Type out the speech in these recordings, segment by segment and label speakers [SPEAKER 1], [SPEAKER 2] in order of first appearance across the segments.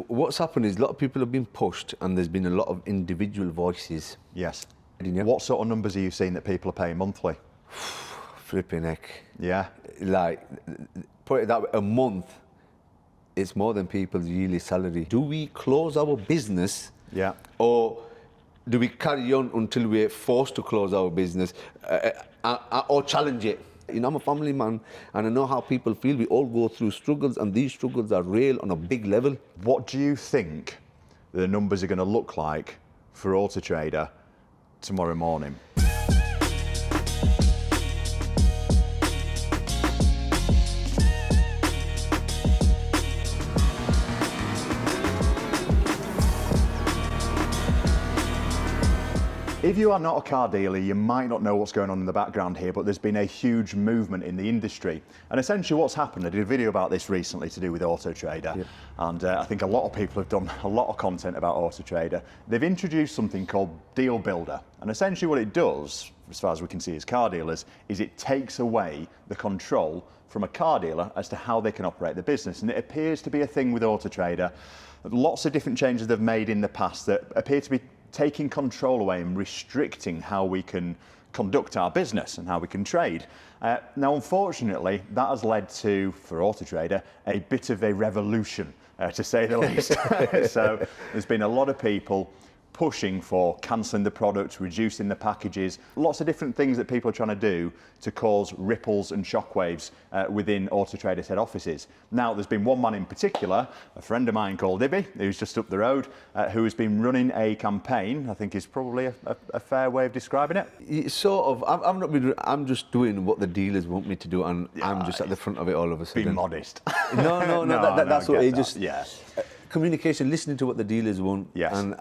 [SPEAKER 1] What's happened is a lot of people have been pushed, and there's been a lot of individual voices.
[SPEAKER 2] Yes.
[SPEAKER 1] Yeah.
[SPEAKER 2] What sort of numbers are you seeing that people are paying monthly?
[SPEAKER 1] Flipping heck.
[SPEAKER 2] Yeah.
[SPEAKER 1] Like, put it that way, a month, it's more than people's yearly salary. Do we close our business?
[SPEAKER 2] Yeah.
[SPEAKER 1] Or do we carry on until we're forced to close our business or challenge it? You know, I'm a family man, and I know how people feel. We all go through struggles, and these struggles are real on a big level.
[SPEAKER 2] What do you think the numbers are going to look like for AutoTrader tomorrow morning? If you are not a car dealer, you might not know what's going on in the background here, but there's been a huge movement in the industry. And essentially what's happened, I did a video about this recently to do with AutoTrader,
[SPEAKER 1] yep.
[SPEAKER 2] And I think a lot of people have done a lot of content about AutoTrader. They've introduced something called Deal Builder, and essentially what it does, as far as we can see as car dealers, is it takes away the control from a car dealer as to how they can operate the business. And it appears to be a thing with AutoTrader. Lots of different changes they've made in the past that appear to be taking control away and restricting how we can conduct our business and how we can trade. Now, unfortunately, that has led to, for AutoTrader, a bit of a revolution, to say the least. So there's been a lot of people pushing for cancelling the product, reducing the packages, lots of different things that people are trying to do to cause ripples and shockwaves within AutoTrader's head offices. Now, there's been one man in particular, a friend of mine called Ibby, who's just up the road, who has been running a campaign, I think is probably a fair way of describing it.
[SPEAKER 1] It's sort of, I'm just doing what the dealers want me to do, and yeah, I'm just at the front of it all of a sudden.
[SPEAKER 2] Be modest.
[SPEAKER 1] No, that's what it just,
[SPEAKER 2] yeah.
[SPEAKER 1] Communication, listening to what the dealers want.
[SPEAKER 2] Yes.
[SPEAKER 1] And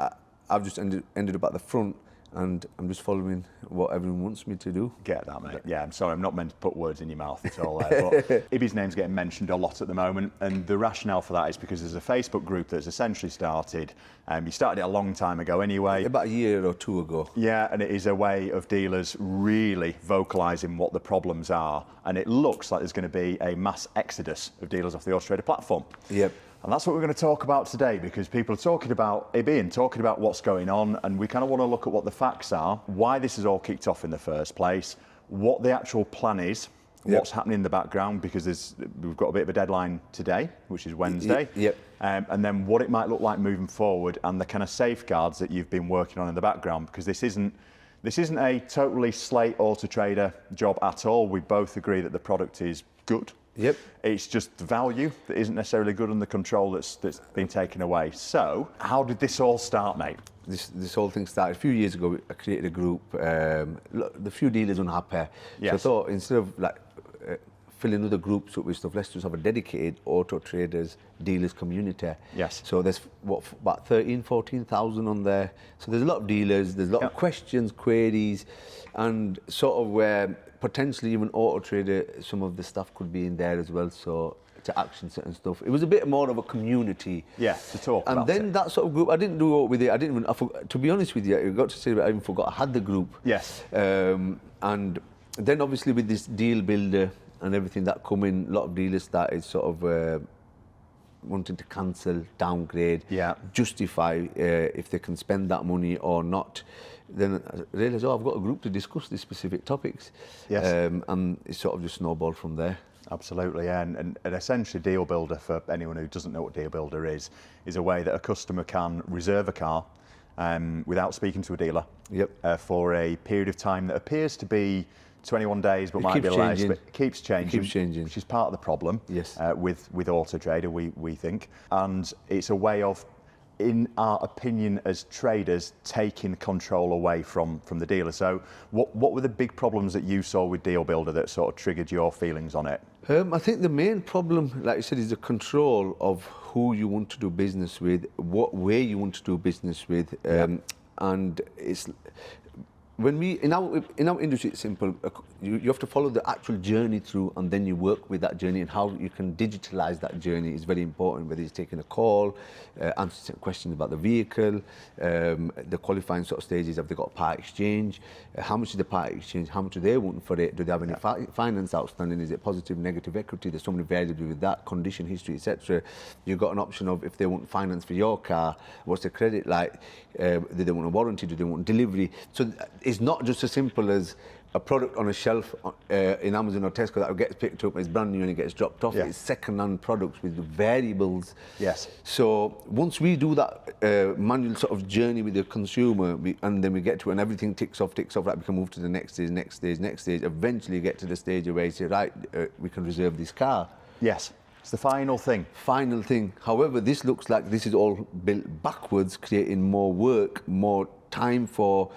[SPEAKER 1] I've just ended up at the front, and I'm just following what everyone wants me to do.
[SPEAKER 2] Get that, mate. Yeah, I'm sorry, I'm not meant to put words in your mouth at all there, but Ibby's name's getting mentioned a lot at the moment, and the rationale for that is because there's a Facebook group that's essentially started. You started it a long time ago anyway.
[SPEAKER 1] About a year or two ago.
[SPEAKER 2] Yeah, and it is a way of dealers really vocalising what the problems are, and it looks like there's going to be a mass exodus of dealers off the AutoTrader platform.
[SPEAKER 1] Yep.
[SPEAKER 2] And that's what we're going to talk about today, because people are talking about Ibby and talking about what's going on, and we kind of want to look at what the facts are, why this has all kicked off in the first place, what the actual plan is, what's happening in the background, because we've got a bit of a deadline today, which is Wednesday, and then what it might look like moving forward, and the kind of safeguards that you've been working on in the background, because this isn't a totally slate AutoTrader job at all. We both agree that the product is good.
[SPEAKER 1] Yep.
[SPEAKER 2] It's just the value that isn't necessarily good and the control that's been taken away. So, how did this all start, mate?
[SPEAKER 1] This whole thing started a few years ago. I created a group. The few dealers unhappy.
[SPEAKER 2] Yes.
[SPEAKER 1] So I thought, instead of filling other groups up with stuff, let's just have a dedicated AutoTrader's dealers community.
[SPEAKER 2] Yes.
[SPEAKER 1] So there's about 14,000 on there. So there's a lot of dealers. There's a lot of questions, queries, and sort of where potentially even AutoTrader, some of the stuff could be in there as well. So to action certain stuff. It was a bit more of a community.
[SPEAKER 2] Yeah, to talk about.
[SPEAKER 1] And then that sort of group, I didn't do it with it. To be honest with you, I got to say that I even forgot I had the group.
[SPEAKER 2] Yes.
[SPEAKER 1] And then obviously with this deal builder and everything that come in, a lot of dealers started sort of wanting to cancel, downgrade, justify if they can spend that money or not. Then I realised, I've got a group to discuss these specific topics.
[SPEAKER 2] Yes.
[SPEAKER 1] And it sort of just snowballed from there.
[SPEAKER 2] Absolutely, yeah. And essentially Deal Builder, for anyone who doesn't know what Deal Builder is a way that a customer can reserve a car without speaking to a dealer for a period of time that appears to be 21 days, but might be less, but it keeps changing, which is part of the problem with AutoTrader, we think. And it's a way of, in our opinion as traders, taking control away from the dealer. So what were the big problems that you saw with Deal Builder that sort of triggered your feelings on it?
[SPEAKER 1] I think the main problem, like you said, is the control of who you want to do business with, what way you want to do business with, and it's when we in our industry, it's simple. You have to follow the actual journey through, and then you work with that journey, and how you can digitalize that journey is very important. Whether it's taking a call, answering questions about the vehicle, the qualifying sort of stages. Have they got a part exchange? How much is the part exchange? How much do they want for it? Do they have any finance outstanding? Is it positive, negative equity? There's so many variables with that, condition history, etc. You've got an option of if they want finance for your car, what's the credit like? Do they want a warranty? Do they want delivery? So it's not just as simple as a product on a shelf in Amazon or Tesco that gets picked up, it's brand new and it gets dropped off. It's second-hand products with variables.
[SPEAKER 2] Yes.
[SPEAKER 1] So once we do that manual sort of journey with the consumer, and then we get to it and everything ticks off, right, we can move to the next stage, eventually get to the stage where you say, right, we can reserve this car.
[SPEAKER 2] Yes. It's the final thing.
[SPEAKER 1] Final thing. However, this looks like this is all built backwards, creating more work, more time for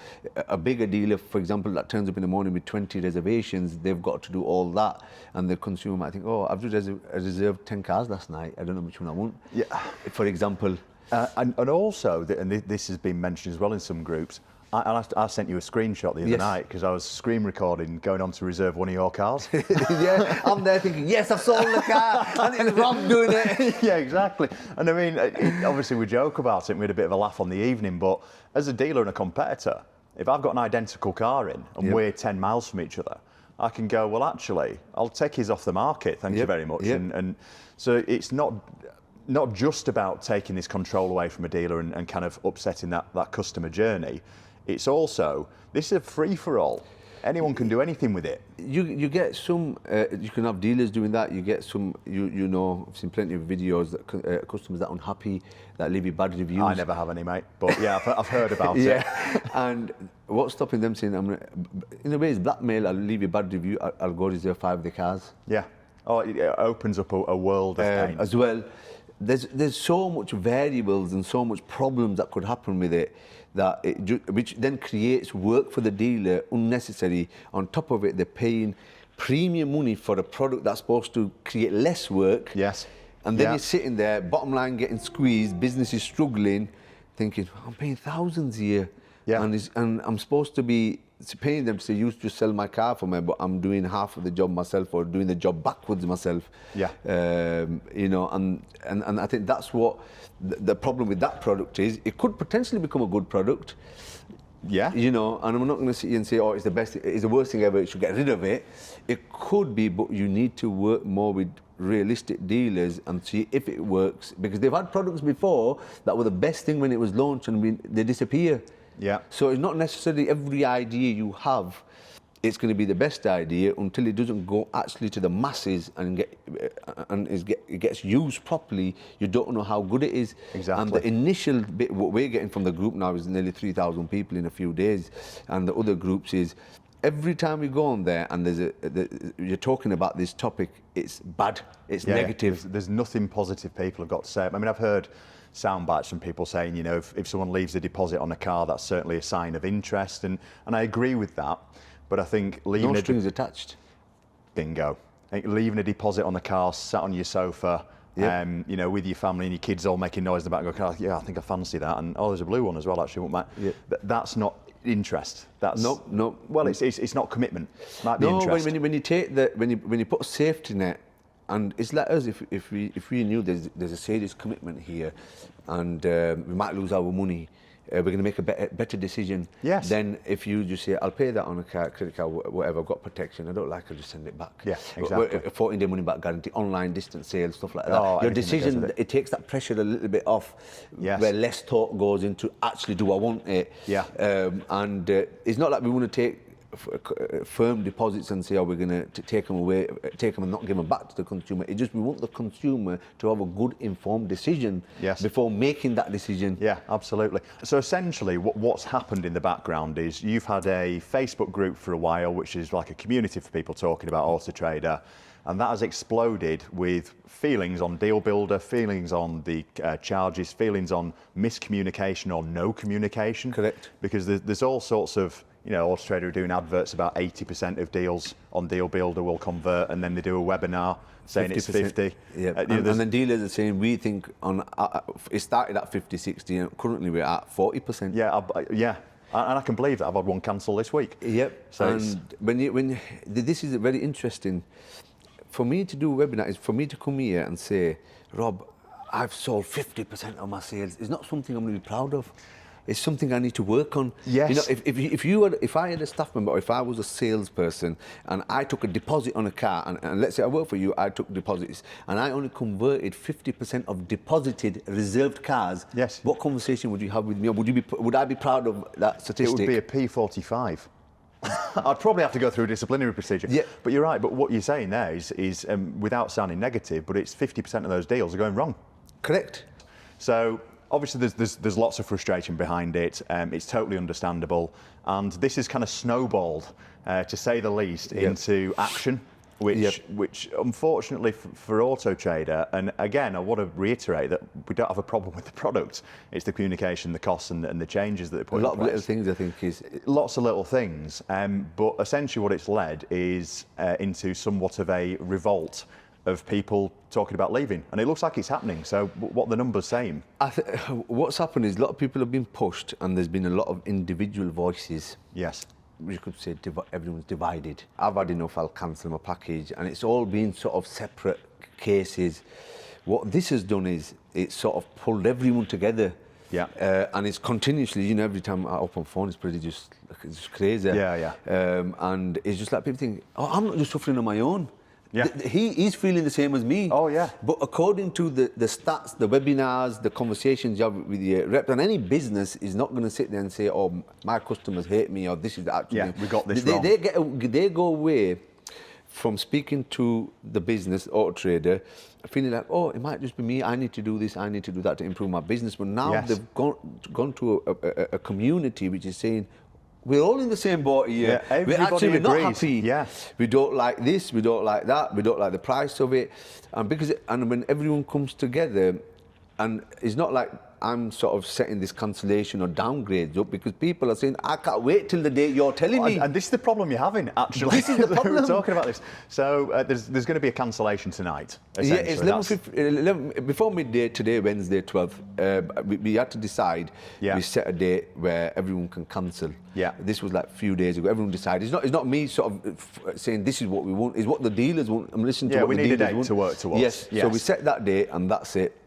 [SPEAKER 1] a bigger dealer, for example, that turns up in the morning with 20 reservations. They've got to do all that, and the consumer might think, oh, I've just reserved 10 cars last night. I don't know which one I want. Yeah. For example.
[SPEAKER 2] And also, and this has been mentioned as well in some groups, I sent you a screenshot the other night because I was screen recording going on to reserve one of your cars.
[SPEAKER 1] Yeah, I'm there thinking, yes, I've sold the car, and it's Rob doing it.
[SPEAKER 2] Yeah, exactly. And I mean, obviously we joke about it and we had a bit of a laugh on the evening, but as a dealer and a competitor, if I've got an identical car in and we're 10 miles from each other, I can go, well, actually, I'll take his off the market, thank you very much. And so it's not just about taking this control away from a dealer and kind of upsetting that customer journey. It's also, this is a free-for-all. Anyone can do anything with it.
[SPEAKER 1] You get some, you can have dealers doing that. You get some, you know, I've seen plenty of videos that customers that are unhappy, that leave you bad reviews.
[SPEAKER 2] I never have any, mate, but yeah, I've heard about it.
[SPEAKER 1] And what's stopping them saying, in a way, it's blackmail. I'll leave you a bad review. I'll go reserve 5 of the cars.
[SPEAKER 2] Yeah. Oh, it opens up a world of pain.
[SPEAKER 1] As well. There's so much variables and so much problems that could happen with it, that which then creates work for the dealer unnecessary. On top of it, they're paying premium money for a product that's supposed to create less work.
[SPEAKER 2] Yes.
[SPEAKER 1] And then you're sitting there, bottom line getting squeezed, business is struggling, thinking, I'm paying thousands a year. Yeah. And I'm supposed to be paying them to say, you just sell my car for me, but I'm doing half of the job myself or doing the job backwards myself. Yeah. You know, and I think that's what the problem with that product is. It could potentially become a good product. Yeah. You know, and I'm not going to sit here and say, oh, it's the best, it's the worst thing ever, you should get rid of it. It could be, but you need to work more with realistic dealers and see if it works, because they've had products before that were the best thing when it was launched and they disappear. Yeah. So it's not necessarily every idea you have, it's going to be the best idea until it doesn't go actually to the masses and it gets used properly. You don't know how good it is. Exactly. And the initial bit, what we're getting from the group now is nearly 3,000 people in a few days, and the other groups is every time we go on there and you're talking about this topic, it's bad, it's negative.
[SPEAKER 2] There's nothing positive people have got to say. I mean, I've heard sound bites from people saying, you know, if someone leaves a deposit on a car, that's certainly a sign of interest, and I agree with that. But I think leaving
[SPEAKER 1] no strings attached.
[SPEAKER 2] Bingo. Leaving a deposit on the car, sat on your sofa, you know, with your family and your kids all making noise in the back, go, yeah, I think I fancy that, and oh, there's a blue one as well, actually. That's not interest. That's no. Well, it's not commitment. It might be interest.
[SPEAKER 1] No, when you take when you put a safety net. And it's like us, if we knew there's a serious commitment here, and we might lose our money, we're going to make a better decision. Yes. Then if you just say, I'll pay that on a credit card, whatever, I've got protection, I don't like it, I'll just send it back. Yeah, exactly. 14-day money back guarantee, online distance sales, stuff like that. Oh, your decision, it takes that pressure a little bit off, where less thought goes into actually, do I want it? Yeah. And it's not like we want to take firm deposits and say, oh, we're going to take them away, take them and not give them back to the consumer. It's just we want the consumer to have a good informed decision before making that decision.
[SPEAKER 2] Yeah, absolutely. So essentially what's happened in the background is you've had a Facebook group for a while, which is like a community for people talking about AutoTrader, and that has exploded with feelings on Deal Builder, feelings on the charges, feelings on miscommunication or no communication. Correct. Because there's all sorts of, you know, AutoTrader are doing adverts about 80% of deals on Deal Builder will convert, and then they do a webinar saying 50%. It's 50.
[SPEAKER 1] Yeah, and then dealers are saying we think it started at 50, 60, and currently we're at 40%.
[SPEAKER 2] Yeah, And I can believe that I've had one cancel this week.
[SPEAKER 1] Yep.
[SPEAKER 2] So
[SPEAKER 1] and this is very interesting. For me to do a webinar is for me to come here and say, Rob, I've sold 50% of my sales. It's not something I'm going to be proud of. It's something I need to work on.
[SPEAKER 2] Yes.
[SPEAKER 1] You know, if I had a staff member, or if I was a salesperson, and I took a deposit on a car, and let's say I work for you, I took deposits, and I only converted 50% of deposited reserved cars.
[SPEAKER 2] Yes.
[SPEAKER 1] What conversation would you have with me? Or would I be proud of that statistic?
[SPEAKER 2] It would be a P45. I'd probably have to go through a disciplinary procedure.
[SPEAKER 1] Yeah.
[SPEAKER 2] But you're right. But what you're saying there is without sounding negative, but it's 50% of those deals are going wrong.
[SPEAKER 1] Correct.
[SPEAKER 2] So obviously there's lots of frustration behind it. It's totally understandable, and this has kind of snowballed, to say the least, into action. Which unfortunately for AutoTrader, and again I want to reiterate that we don't have a problem with the product. It's the communication, the costs, and the changes that they put in place.
[SPEAKER 1] A lot of little things, I think, is
[SPEAKER 2] lots of little things. But essentially, what it's led is into somewhat of a revolt of people talking about leaving, and it looks like it's happening. So, what are the numbers saying?
[SPEAKER 1] What's happened is a lot of people have been pushed, and there's been a lot of individual voices.
[SPEAKER 2] Yes.
[SPEAKER 1] You could say everyone's divided. I've had enough, I'll cancel my package. And it's all been sort of separate cases. What this has done is it's sort of pulled everyone together.
[SPEAKER 2] Yeah.
[SPEAKER 1] And it's continuously, you know, every time I open phone, it's pretty just crazy.
[SPEAKER 2] Yeah.
[SPEAKER 1] And it's just like people think, oh, I'm not just suffering on my own.
[SPEAKER 2] Yeah.
[SPEAKER 1] He's feeling the same as me.
[SPEAKER 2] Oh, yeah.
[SPEAKER 1] But according to the stats, the webinars, the conversations you have with your rep, and any business is not going to sit there and say, oh, my customers hate me, or this is actually...
[SPEAKER 2] Yeah, we got this wrong.
[SPEAKER 1] They go away from speaking to the business, AutoTrader, feeling like, oh, it might just be me, I need to do this, I need to do that to improve my business. But now they've gone to a community which is saying, we're all in the same boat here.
[SPEAKER 2] Yeah,
[SPEAKER 1] We're not happy.
[SPEAKER 2] Yeah.
[SPEAKER 1] We don't like this, we don't like that, we don't like the price of it. And when everyone comes together, and it's not like I'm sort of setting this cancellation or downgrades up, because people are saying, I can't wait till the day you're telling me.
[SPEAKER 2] And this is the problem you're having, actually.
[SPEAKER 1] This is the problem.
[SPEAKER 2] We're talking about this. So there's going to be a cancellation tonight.
[SPEAKER 1] Yeah, it's 11, before midday today, Wednesday 12th. We had to decide.
[SPEAKER 2] Yeah.
[SPEAKER 1] We set a date where everyone can cancel.
[SPEAKER 2] Yeah.
[SPEAKER 1] This was like a few days ago. Everyone decided. It's not me sort of saying this is what we want. It's what the dealers want. I'm listening to what the dealers want.
[SPEAKER 2] Yeah, we need a date to work towards.
[SPEAKER 1] Yes. So we set that date, and that's it.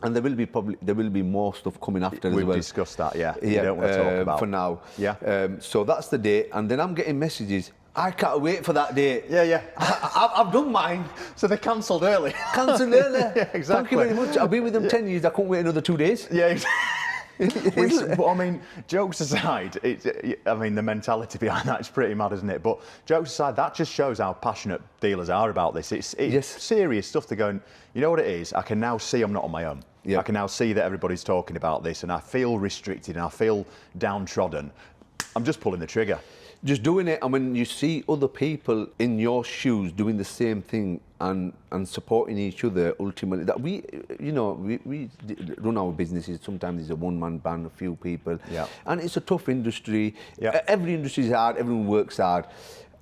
[SPEAKER 1] And there will be more stuff coming after as well.
[SPEAKER 2] We've discussed that, yeah. You don't want to talk about.
[SPEAKER 1] For now.
[SPEAKER 2] Yeah.
[SPEAKER 1] So that's the date, and then I'm getting messages. I can't wait for that date.
[SPEAKER 2] Yeah.
[SPEAKER 1] I've done mine.
[SPEAKER 2] So they cancelled early.
[SPEAKER 1] Cancelled early.
[SPEAKER 2] Yeah, exactly.
[SPEAKER 1] Thank you very much. I've been with them 10 years. I couldn't wait another 2 days.
[SPEAKER 2] Yeah, exactly. But I mean, jokes aside, the mentality behind that is pretty mad, isn't it? But jokes aside, that just shows how passionate dealers are about this. It's serious stuff. They're going, you know what it is? I can now see I'm not on my own. Yeah. I can now see that everybody's talking about this, and I feel restricted, and I feel downtrodden. I'm just pulling the trigger.
[SPEAKER 1] Just doing it, and when you see other people in your shoes doing the same thing and supporting each other, ultimately, that we run our businesses. Sometimes it's a one-man band, a few people, and it's a tough industry. Every industry is hard. Everyone works hard,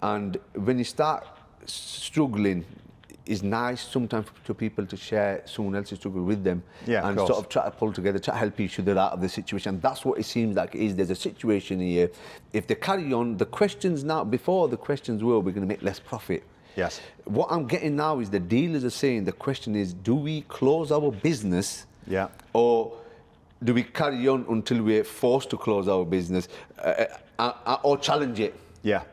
[SPEAKER 1] and when you start struggling, it's nice sometimes for people to share someone else's struggle with them, and sort of try to pull together, try to help each other out of the situation. That's what it seems like it is. There's a situation here. If they carry on, the questions now, before the questions were, we're going to make less profit.
[SPEAKER 2] Yes.
[SPEAKER 1] What I'm getting now is the dealers are saying the question is, do we close our business, or do we carry on until we're forced to close our business, or challenge it?
[SPEAKER 2] Yeah.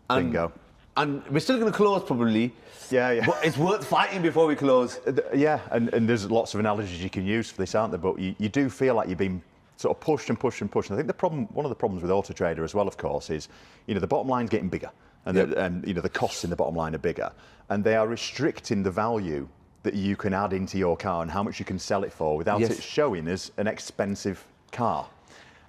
[SPEAKER 2] Bingo.
[SPEAKER 1] And we're still going to close probably.
[SPEAKER 2] Yeah.
[SPEAKER 1] But it's worth fighting before we close.
[SPEAKER 2] Yeah, and there's lots of analogies you can use for this, aren't there? But you do feel like you're being sort of pushed and pushed and pushed. And I think one of the problems with AutoTrader as well, of course, is the bottom line's getting bigger, and the costs in the bottom line are bigger, and they are restricting the value that you can add into your car and how much you can sell it for without it showing as an expensive car.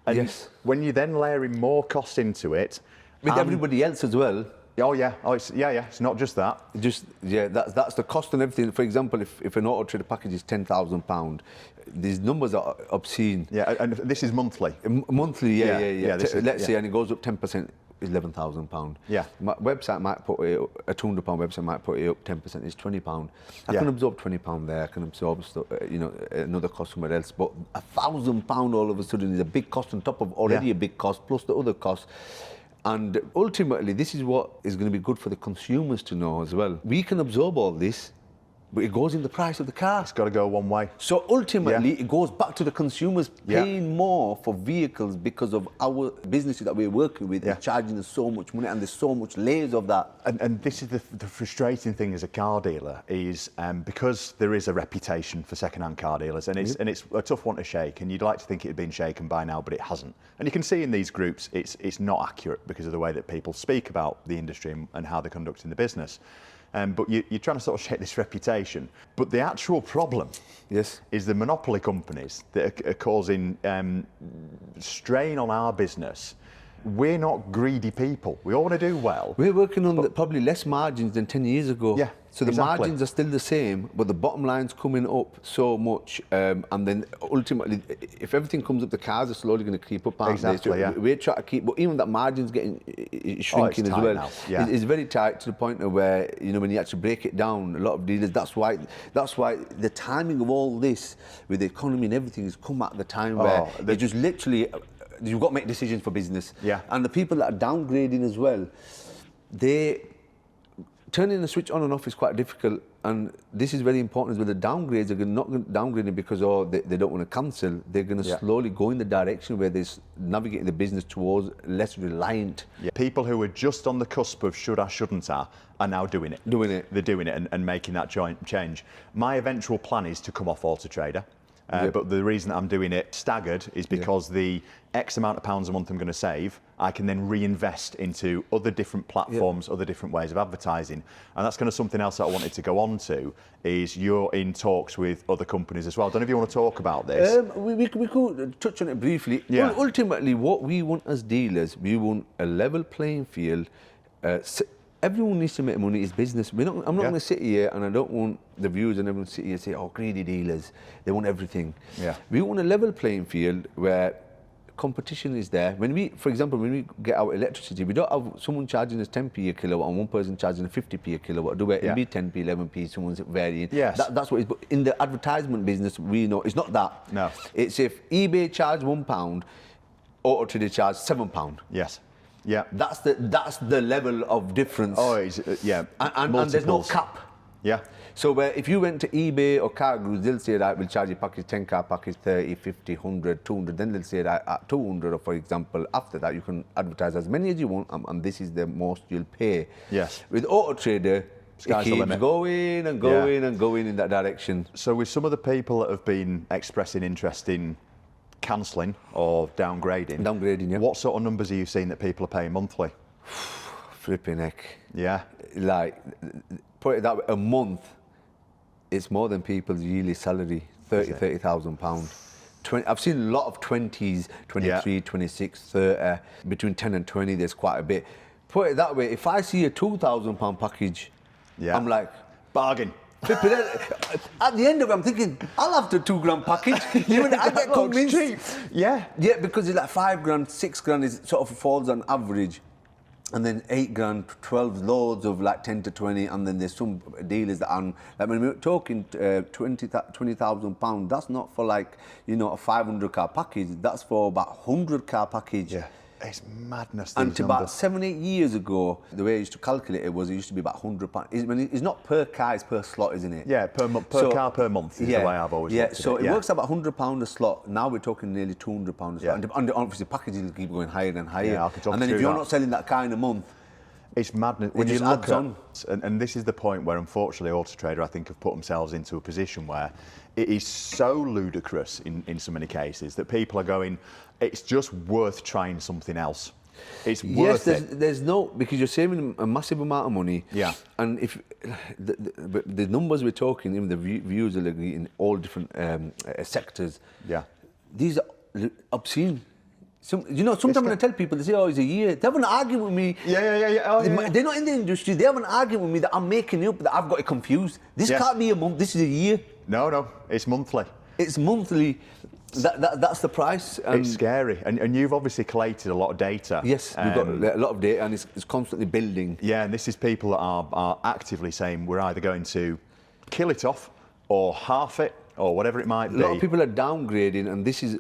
[SPEAKER 2] And when you then layering more cost into it,
[SPEAKER 1] with everybody else as well.
[SPEAKER 2] Oh yeah, it's not just that.
[SPEAKER 1] That's the cost and everything. For example, if an AutoTrader package is £10,000, these numbers are obscene.
[SPEAKER 2] Yeah, and this is monthly.
[SPEAKER 1] Monthly, Let's say, and it goes up 10%. is £11,000.
[SPEAKER 2] Yeah.
[SPEAKER 1] My website might put it up, a £200 website might put it up 10%, it's £20. I can absorb £20 there, I can absorb another cost somewhere else, but £1,000 all of a sudden is a big cost on top of already a big cost, plus the other costs. And ultimately, this is what is going to be good for the consumers to know as well. We can absorb all this, but it goes in the price of the car.
[SPEAKER 2] It's got to go one way.
[SPEAKER 1] So ultimately, it goes back to the consumers paying more for vehicles because of our businesses that we're working with is charging us so much money, and there's so much layers of that.
[SPEAKER 2] And this is the frustrating thing as a car dealer is because there is a reputation for second-hand car dealers, and it's a tough one to shake, and you'd like to think it had been shaken by now, but it hasn't. And you can see in these groups it's not accurate because of the way that people speak about the industry and how they're conducting the business. But you're trying to sort of shake this reputation. But the actual problem is the monopoly companies that are causing strain on our business. We're not greedy people. We all want to do well.
[SPEAKER 1] We're working on probably less margins than 10 years ago.
[SPEAKER 2] Yeah,
[SPEAKER 1] so the margins are still the same, but the bottom line's coming up so much. And then ultimately, if everything comes up, the cars are slowly going to creep up.
[SPEAKER 2] Exactly,
[SPEAKER 1] so we're trying to keep, but even that margin's getting shrinking as well.
[SPEAKER 2] Now. Yeah.
[SPEAKER 1] It's very tight to the point of where, when you actually break it down, a lot of dealers, that's why the timing of all this with the economy and everything has come at the time where they just literally, you've got to make decisions for business.
[SPEAKER 2] Yeah.
[SPEAKER 1] And the people that are downgrading as well, turning the switch on and off is quite difficult. And this is very important as well. The downgrades are not downgrading because they don't want to cancel. They're going to slowly go in the direction where they're navigating the business towards less reliant. Yeah.
[SPEAKER 2] People who are just on the cusp of should I, shouldn't I, are now doing it. They're doing it and making that change. My eventual plan is to come off AutoTrader. But the reason that I'm doing it staggered is because the X amount of pounds a month I'm going to save, I can then reinvest into other different platforms, other different ways of advertising. And that's kind of something else that I wanted to go on to, is you're in talks with other companies as well. I don't know if you want to talk about this.
[SPEAKER 1] We could touch on it briefly.
[SPEAKER 2] Yeah.
[SPEAKER 1] Ultimately, what we want as dealers, we want a level playing field. Everyone needs to make money. It's business. I'm not going to sit here, and I don't want the viewers and everyone to sit here and say, oh, greedy dealers, they want everything.
[SPEAKER 2] Yeah.
[SPEAKER 1] We want a level playing field where competition is there. For example, when we get our electricity, we don't have someone charging us 10p a kilowatt and one person charging 50p a kilowatt. It'll be 10p, 11p, someone's varying.
[SPEAKER 2] Yes.
[SPEAKER 1] That's what it is. But in the advertisement business, we know it's not that.
[SPEAKER 2] No.
[SPEAKER 1] It's if eBay charged £1, AutoTrader charged £7.
[SPEAKER 2] Yes. Yeah.
[SPEAKER 1] That's the level of difference.
[SPEAKER 2] Oh, it's,
[SPEAKER 1] and there's no cap.
[SPEAKER 2] Yeah.
[SPEAKER 1] So if you went to eBay or car groups, they'll say that we'll charge you package 10 car package 30, 50, 100, 200. Then they'll say that at 200, or for example, after that you can advertise as many as you want, and this is the most you'll pay.
[SPEAKER 2] Yes.
[SPEAKER 1] With AutoTrader, it keeps going and going and going in that direction.
[SPEAKER 2] So with some of the people that have been expressing interest in cancelling or downgrading, what sort of numbers are you seeing that people are paying monthly?
[SPEAKER 1] Flipping heck.
[SPEAKER 2] Yeah.
[SPEAKER 1] Like, put it that way, a month, it's more than people's yearly salary, £30,000. I've seen a lot of 20s, 23, 26, 30, between 10 and 20, there's quite a bit. Put it that way, if I see a £2,000 package, I'm like,
[SPEAKER 2] bargain.
[SPEAKER 1] At the end of it, I'm thinking, I'll have the £2,000 package. I get convinced.
[SPEAKER 2] Cheap. Yeah.
[SPEAKER 1] Yeah, because it's like £5,000, £6,000 is sort of falls on average. And then £8,000, 12 loads of like 10 to 20, and then there's some dealers that are, like when we're talking £20,000, that's not for like, a 500 car package, that's for about 100 car package.
[SPEAKER 2] Yeah. It's madness.
[SPEAKER 1] And to about 7-8 years ago, the way I used to calculate it was it used to be about £100. It's not per car, it's per slot, isn't it?
[SPEAKER 2] Yeah, per car per month is the way I've always looked at it.
[SPEAKER 1] So it works about £100 a slot. Now we're talking nearly £200 a slot. And obviously packages will keep going higher and higher.
[SPEAKER 2] Yeah, I can talk
[SPEAKER 1] and then if you're not selling that car in a month,
[SPEAKER 2] it's madness. When you look at, and this is the point where unfortunately AutoTrader, I think, have put themselves into a position where it is so ludicrous in so many cases that people are going, it's just worth trying something else. It's worth it.
[SPEAKER 1] There's no, because you're saving a massive amount of money.
[SPEAKER 2] Yeah.
[SPEAKER 1] And if the numbers we're talking, even the views are in all different sectors.
[SPEAKER 2] Yeah.
[SPEAKER 1] These are obscene. Sometimes when I tell people, they say, oh, it's a year. They have an argument with me.
[SPEAKER 2] Yeah.
[SPEAKER 1] They're not in the industry. They have an argument with me that I'm making it up, that I've got it confused. This can't be a month. This is a year.
[SPEAKER 2] No, it's monthly.
[SPEAKER 1] It's monthly. That's the price.
[SPEAKER 2] It's scary. And you've obviously collated a lot of data.
[SPEAKER 1] Yes, we've got a lot of data, and it's constantly building.
[SPEAKER 2] Yeah, and this is people that are actively saying we're either going to kill it off or half it or whatever it might be.
[SPEAKER 1] A lot of people are downgrading, and this is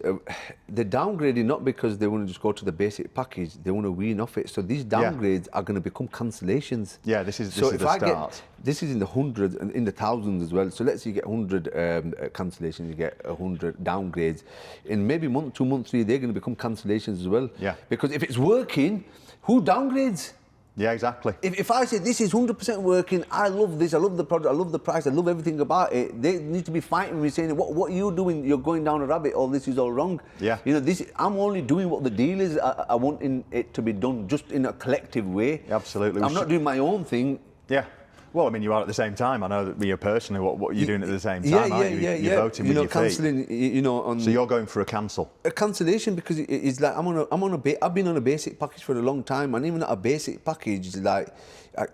[SPEAKER 1] they're downgrading not because they want to just go to the basic package, they want to wean off it. So these downgrades are going to become cancellations.
[SPEAKER 2] Yeah, this is the start.
[SPEAKER 1] This is in the hundreds and in the thousands as well. So let's say you get 100 cancellations, you get 100 downgrades. In maybe month 2, month 3, they're going to become cancellations as well.
[SPEAKER 2] Yeah.
[SPEAKER 1] Because if it's working, who downgrades?
[SPEAKER 2] Yeah, exactly.
[SPEAKER 1] If I say this is 100% working, I love this, I love the product, I love the price, I love everything about it, they need to be fighting me saying, what are you doing? You're going down a rabbit hole, this is all wrong.
[SPEAKER 2] Yeah.
[SPEAKER 1] You know, I'm only doing what the dealers are wanting it to be done, just in a collective way.
[SPEAKER 2] Absolutely.
[SPEAKER 1] I'm not doing my own thing.
[SPEAKER 2] Yeah. Well, I mean, you are at the same time. I know that you're personally, what you're doing at the same time, aren't you? You're voting with your feet.
[SPEAKER 1] Cancelling, you know.
[SPEAKER 2] So you're going for a cancel? A
[SPEAKER 1] cancellation, because it's like, I've been on a basic package for a long time, and even at a basic package, like,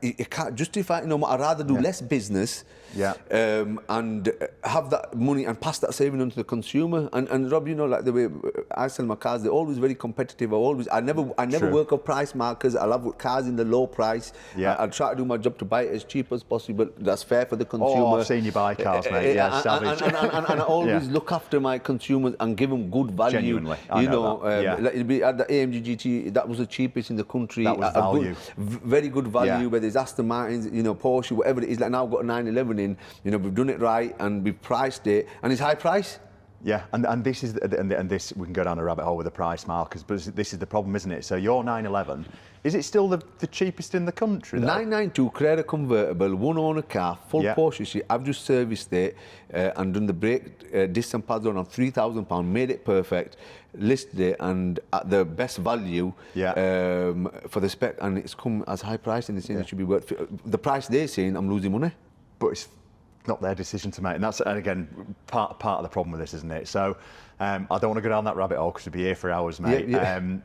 [SPEAKER 1] you can't justify it. You know, I'd rather do less business, and have that money and pass that saving on to the consumer. And Rob, you know, like the way I sell my cars, they're always very competitive. I never work off price markers. I love cars in the low price. I try to do my job to buy it as cheap as possible. That's fair for the consumer.
[SPEAKER 2] Oh, I've seen you buy cars, mate. Yeah, savage.
[SPEAKER 1] And I always look after my consumers and give them good value.
[SPEAKER 2] Genuinely,
[SPEAKER 1] like it'd be at the AMG GT, that was the cheapest in the country.
[SPEAKER 2] That was value.
[SPEAKER 1] Very good value. Whether it's Aston Martins, you know, Porsche, whatever it is. Like now I've got a 911 in. You know, we've done it right and we've priced it, and it's high price.
[SPEAKER 2] Yeah, and this is and this, we can go down a rabbit hole with the price markers, but this is the problem, isn't it? So your 911, is it still the cheapest in the country, though? 992
[SPEAKER 1] Carrera convertible, one owner car, full Porsche sheet. I've just serviced it and done the brake disc and pads on £3,000, made it perfect, listed it, and at the best value for the spec, and it's come as high price, and it's saying it should be worth the price they're saying. I'm losing money,
[SPEAKER 2] but it's not their decision to make, and that's, and again, part of the problem with this, isn't it? So I don't want to go down that rabbit hole because we'd be here for hours, mate.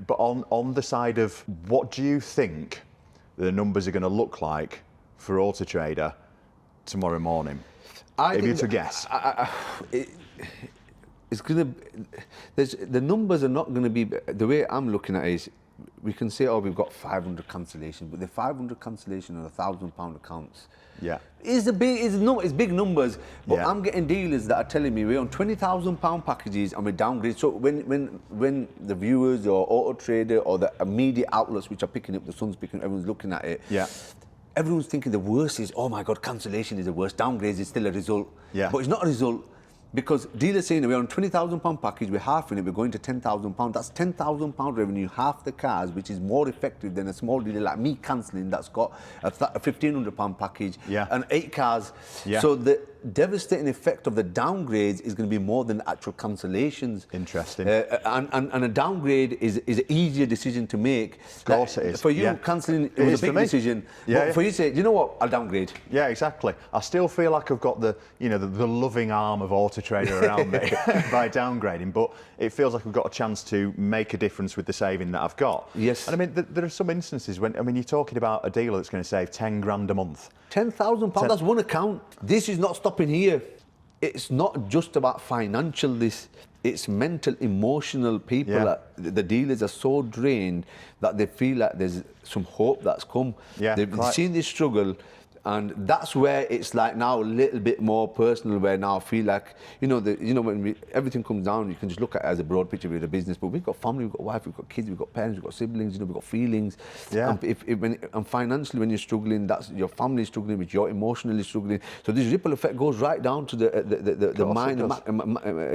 [SPEAKER 2] But on the side of, what do you think the numbers are going to look like for AutoTrader tomorrow morning? If you had to guess,
[SPEAKER 1] it's going to. The numbers are not going to be the way I'm looking at it. Is we can say, oh, we've got 500 cancellations, but the 500 cancellation on £1,000 accounts. It's big numbers, but I'm getting dealers that are telling me we're on £20,000 packages and we downgrade. So when the viewers or AutoTrader or the media outlets which are picking up, the Sun's picking up, everyone's looking at it. Everyone's thinking the worst is, oh my God, cancellation is the worst. Downgrades is still a result. But it's not a result. Because dealers saying we're on £20,000 package, we're halving it, we're going to £10,000. That's £10,000 revenue, half the cars, which is more effective than a small dealer like me cancelling that's got a £1,500 package and 8 cars. So the devastating effect of the downgrades is going to be more than the actual cancellations.
[SPEAKER 2] Interesting.
[SPEAKER 1] And a downgrade is an easier decision to make.
[SPEAKER 2] Of course it is.
[SPEAKER 1] For you, cancelling, it was a big decision. But for you to say, you know what, I'll downgrade.
[SPEAKER 2] Yeah, exactly. I still feel like I've got the loving arm of AutoTrader around me by downgrading, but it feels like I've got a chance to make a difference with the saving that I've got.
[SPEAKER 1] Yes.
[SPEAKER 2] And I mean, there are some instances when, I mean, you're talking about a dealer that's going to save 10 grand a month.
[SPEAKER 1] £10,000, that's one account. This is not stopping here. It's not just about financial, it's mental, emotional. People, the dealers are so drained that they feel like there's some hope that's come. They've seen this struggle. And that's where it's like now a little bit more personal, where now I feel like, when everything comes down, you can just look at it as a broad picture with a business, but we've got family, we've got wife, we've got kids, we've got parents, we've got siblings, we've got feelings. And financially, when you're struggling, that's your family struggling, which you're emotionally struggling. So this ripple effect goes right down to the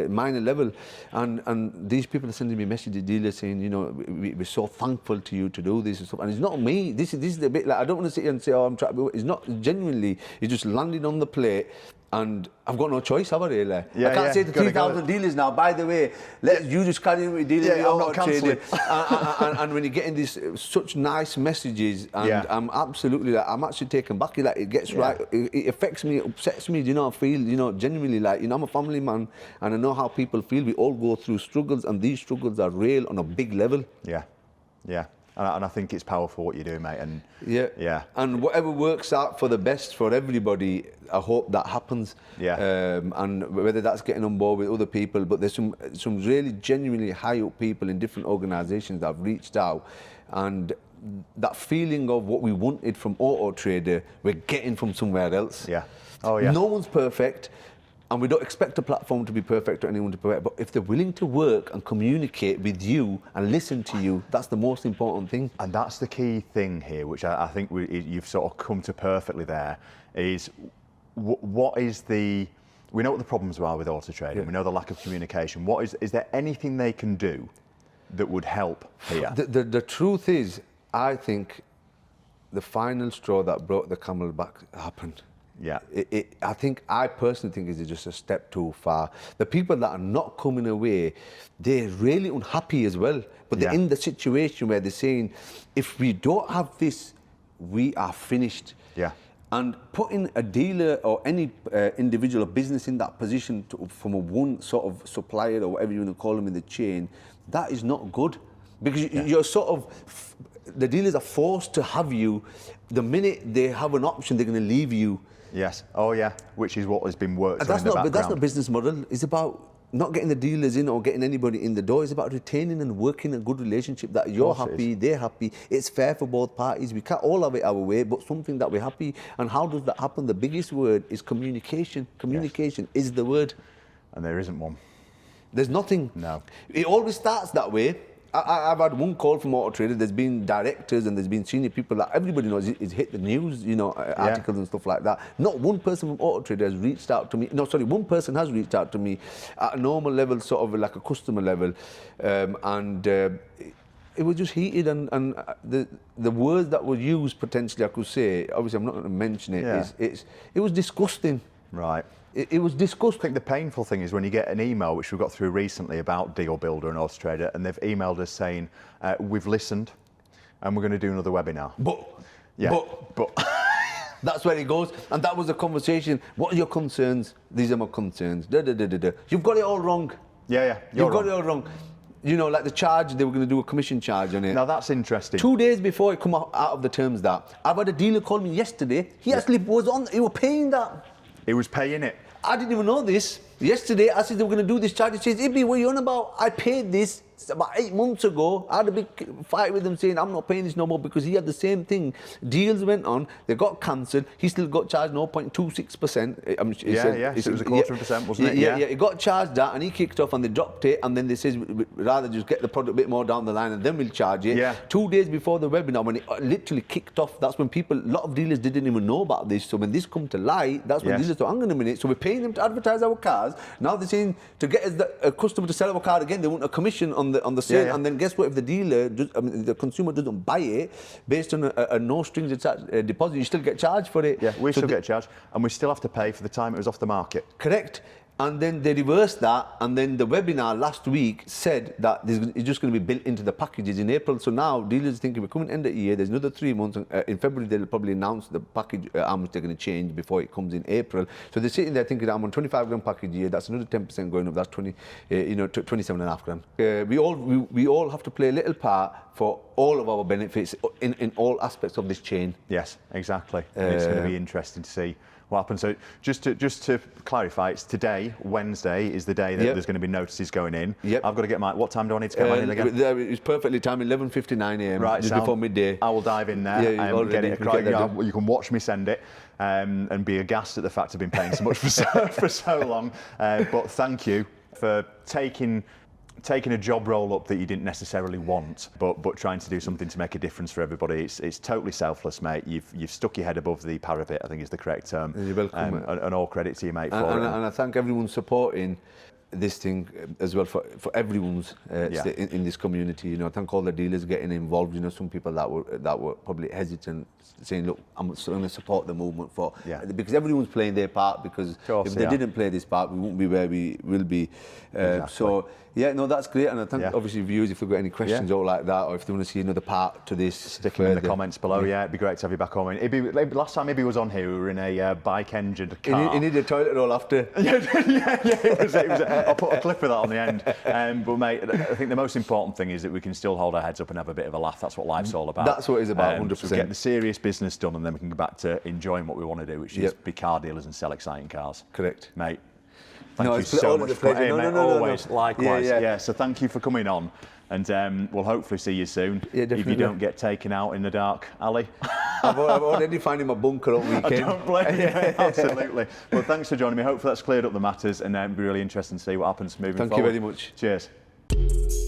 [SPEAKER 1] minor level. And these people are sending me messages, dealers saying, we're so thankful to you to do this and stuff. And it's not me. This is the bit, like, I don't want to sit here and say, oh, I'm trying. It's not. Genuinely, it's just landing on the plate, and I've got no choice, have I really? I can't say to 3,000 dealers now, by the way, you just carry on with dealing with AutoTrader. And when you're getting these such nice messages, and I'm absolutely, I'm actually taken back. Like, it gets right, it affects me, it upsets me. I feel, genuinely, like, I'm a family man, and I know how people feel. We all go through struggles, and these struggles are real on a big level.
[SPEAKER 2] Yeah. And I think it's powerful what you're doing, mate. And
[SPEAKER 1] yeah. And whatever works out for the best for everybody, I hope that happens.
[SPEAKER 2] Yeah.
[SPEAKER 1] And whether that's getting on board with other people, but there's some really genuinely high up people in different organisations that have reached out, and that feeling of what we wanted from AutoTrader, we're getting from somewhere else.
[SPEAKER 2] Yeah. Oh yeah.
[SPEAKER 1] No one's perfect. And we don't expect a platform to be perfect or anyone to be perfect, but if they're willing to work and communicate with you and listen to you, that's the most important thing.
[SPEAKER 2] And that's the key thing here, which I think you've sort of come to perfectly there, is what is the... We know what the problems are with AutoTrader, we know the lack of communication. Is there anything they can do that would help here?
[SPEAKER 1] The truth is, I think the final straw that brought the camel back happened.
[SPEAKER 2] Yeah.
[SPEAKER 1] I personally think it's just a step too far. The people that are not coming away, they're really unhappy as well. But they're in the situation where they're saying, if we don't have this, we are finished.
[SPEAKER 2] Yeah.
[SPEAKER 1] And putting a dealer or any individual or business in that position from a one sort of supplier or whatever you want to call them in the chain, that is not good. Because you're sort of, the dealers are forced to have you. The minute they have an option, they're going to leave you.
[SPEAKER 2] Yes. Oh, yeah. Which is what has been worked on in the background.
[SPEAKER 1] But that's not business model. It's about not getting the dealers in or getting anybody in the door. It's about retaining and working a good relationship that you're happy, they're happy. It's fair for both parties. We can't all have it our way, but something that we're happy. And how does that happen? The biggest word is communication. Communication is the word.
[SPEAKER 2] And there isn't one.
[SPEAKER 1] There's nothing.
[SPEAKER 2] No.
[SPEAKER 1] It always starts that way. I've had one call from AutoTrader. There's been directors and there's been senior people that everybody knows is hit the news, articles and stuff like that. Not one person from AutoTrader has reached out to me. No, sorry, one person has reached out to me at a normal level, sort of like a customer level, it was just heated, and the words that were used potentially, I could say. Obviously, I'm not going to mention it. It was disgusting.
[SPEAKER 2] Right.
[SPEAKER 1] It was disgusting.
[SPEAKER 2] I think the painful thing is when you get an email, which we got through recently about Deal Builder and AutoTrader, and they've emailed us saying, we've listened and we're going to do another webinar. But
[SPEAKER 1] that's where it goes. And that was the conversation. What are your concerns? These are my concerns. You've got it all wrong.
[SPEAKER 2] Yeah.
[SPEAKER 1] You've got it all wrong. Like the charge, they were going to do a commission charge on it.
[SPEAKER 2] Now that's interesting.
[SPEAKER 1] 2 days before it come out of the terms that, I've had a dealer call me yesterday. He actually was on, he was paying that.
[SPEAKER 2] He was paying it.
[SPEAKER 1] I didn't even know this. Yesterday, I said they were going to do this charge. He says, Ibby, what are you on about? I paid this about 8 months ago. I had a big fight with him saying, I'm not paying this no more, because he had the same thing. Deals went on, they got cancelled. He still got charged 0.26%.
[SPEAKER 2] So it was a quarter of a percent, wasn't it?
[SPEAKER 1] Yeah, he got charged that, and he kicked off and they dropped it, and then they says, rather just get the product a bit more down the line and then we'll charge it. 2 days before the webinar, when it literally kicked off, that's when a lot of dealers didn't even know about this. So when this come to light, that's when dealers thought, hang on a minute, so we're paying them to advertise our cars. Now they're saying to get us a customer to sell our car again, they want a commission on the sale. And then guess what? If the dealer, the consumer doesn't buy it based on a no strings attached deposit, you still get charged for it.
[SPEAKER 2] Yeah, we still get charged, and we still have to pay for the time it was off the market.
[SPEAKER 1] Correct. And then they reversed that, and then the webinar last week said that it's just going to be built into the packages in April. So now dealers thinking we're coming end of the year, there's another 3 months. In February, they'll probably announce the package, how much they're going to change before it comes in April. So they're sitting there thinking, I'm on 25 grand package a year, that's another 10% going up, that's 27.5 grand. We all have to play a little part for all of our benefits in all aspects of this chain.
[SPEAKER 2] Yes, exactly. And it's going to be interesting to see what happens. So just to clarify, it's today, Wednesday, is the day that there's going to be notices going in. I've got to get what time do I need to get mine in again?
[SPEAKER 1] It's perfectly timed, 11:59 a.m.
[SPEAKER 2] Right,
[SPEAKER 1] just before midday.
[SPEAKER 2] I will dive in there and get it across. You can watch me send it and be aghast at the fact I've been paying so much for so long. But thank you for taking a job role up that you didn't necessarily want, but trying to do something to make a difference for everybody. It's totally selfless, mate. You've stuck your head above the parapet, I think is the correct term.
[SPEAKER 1] You're welcome.
[SPEAKER 2] And all credit to you, mate, for it.
[SPEAKER 1] And I thank everyone supporting this thing as well, for everyone's in this community. Thank all the dealers getting involved. Some people that were probably hesitant, saying, look, I'm going to support the movement because everyone's playing their part, because if they didn't play this part, we wouldn't be where we will be. Exactly. So that's great, and I thank obviously viewers if they've got any questions or like that, or if they want to see another part to this,
[SPEAKER 2] stick them in the comments below. It'd be great to have you back on. Last time Ibby was on here, we were in a bike engine car.
[SPEAKER 1] He needed a toilet roll after.
[SPEAKER 2] It was I'll put a clip of that on the end. But mate, I think the most important thing is that we can still hold our heads up and have a bit of a laugh. That's what life's all about.
[SPEAKER 1] That's what it's about, 100%.
[SPEAKER 2] So get the serious business done, and then we can go back to enjoying what we want to do, which is be car dealers and sell exciting cars.
[SPEAKER 1] Correct.
[SPEAKER 2] Mate, thank you so much.
[SPEAKER 1] Hey,
[SPEAKER 2] mate, always. Likewise.
[SPEAKER 1] Yeah.
[SPEAKER 2] So thank you for coming on. And we'll hopefully see you soon.
[SPEAKER 1] Yeah,
[SPEAKER 2] if
[SPEAKER 1] definitely.
[SPEAKER 2] you don't get taken out in the dark alley.
[SPEAKER 1] I'm already finding my bunker on weekend.
[SPEAKER 2] I don't blame you, absolutely. Well, thanks for joining me. Hopefully that's cleared up the matters, and it'll be really interesting to see what happens moving forward.
[SPEAKER 1] Thank you very much.
[SPEAKER 2] Cheers.